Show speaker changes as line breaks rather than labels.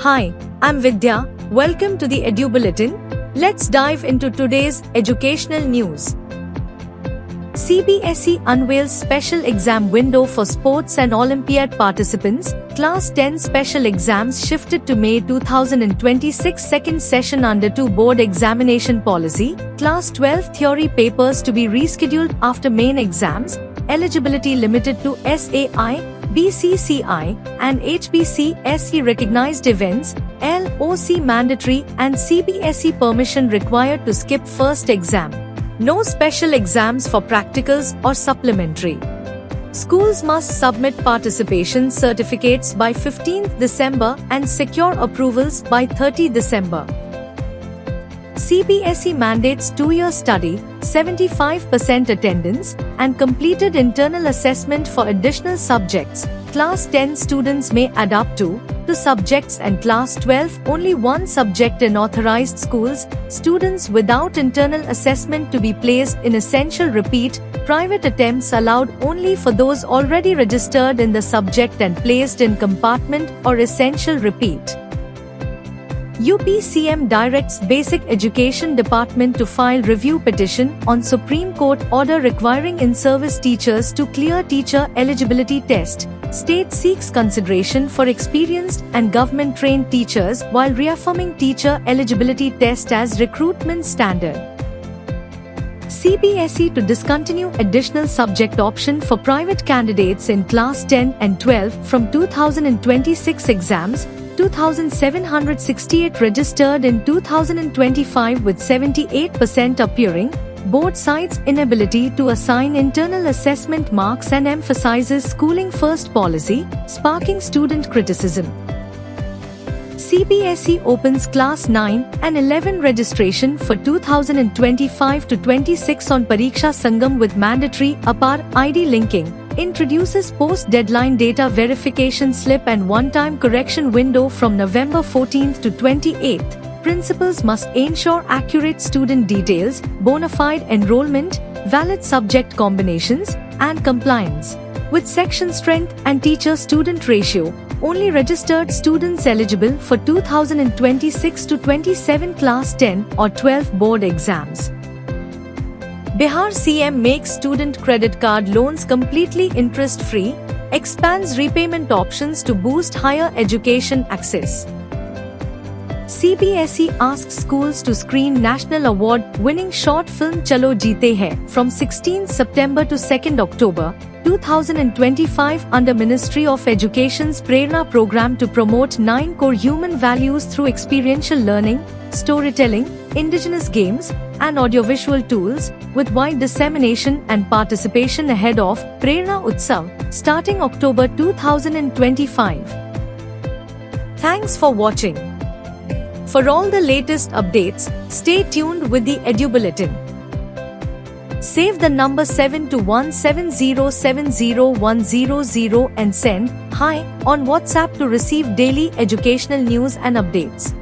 Hi, I'm Vidya. Welcome to the Edu Bulletin. Let's dive into today's educational news. CBSE unveils special exam window for sports and Olympiad participants. Class 10 special exams shifted to May 2026 second session under 2 board examination policy. Class 12 theory papers to be rescheduled after main exams. Eligibility limited to SAI, BCCI, and HBCSE recognized events. LOC mandatory and CBSE permission required to skip first exam. No special exams for practicals or supplementary. Schools must submit participation certificates by 15th December and secure approvals by 30 December. CBSE mandates 2-year study, 75% attendance, and completed internal assessment for additional subjects. Class 10 students may add up to 2 subjects and Class 12 only 1 subject in authorized schools. Students without internal assessment to be placed in essential repeat. Private attempts allowed only for those already registered in the subject and placed in compartment or essential repeat. UPCM directs Basic Education Department to file review petition on Supreme Court order requiring in-service teachers to clear teacher eligibility test. State seeks consideration for experienced and government-trained teachers while reaffirming teacher eligibility test as recruitment standard. CBSE to discontinue additional subject option for private candidates in Class 10 and 12 from 2026 exams. 2,768 registered in 2025 with 78% appearing. Board cites inability to assign internal assessment marks and emphasizes schooling first policy, sparking student criticism. CBSE opens Class 9 and 11 registration for 2025-26 on Pariksha Sangam with mandatory APAR ID linking. Introduces post-deadline data verification slip and one-time correction window from November 14th to 28th. Principals must ensure accurate student details, bona fide enrollment, valid subject combinations, and compliance. With section strength and teacher-student ratio, only registered students eligible for 2026-27 Class 10 or 12 board exams. Bihar CM makes student credit card loans completely interest-free, expands repayment options to boost higher education access. CBSE asks schools to screen National Award-winning short film Chalo Jeete Hai from 16 September to 2 October 2025 under Ministry of Education's Prerna program to promote 9 core human values through experiential learning, storytelling, indigenous games, and audiovisual tools, with wide dissemination and participation ahead of Prerna Utsav, starting October 2025. Thanks for watching. For all the latest updates, stay tuned with the Edu Bulletin. Save the number 7217070 and send "Hi" on WhatsApp to receive daily educational news and updates.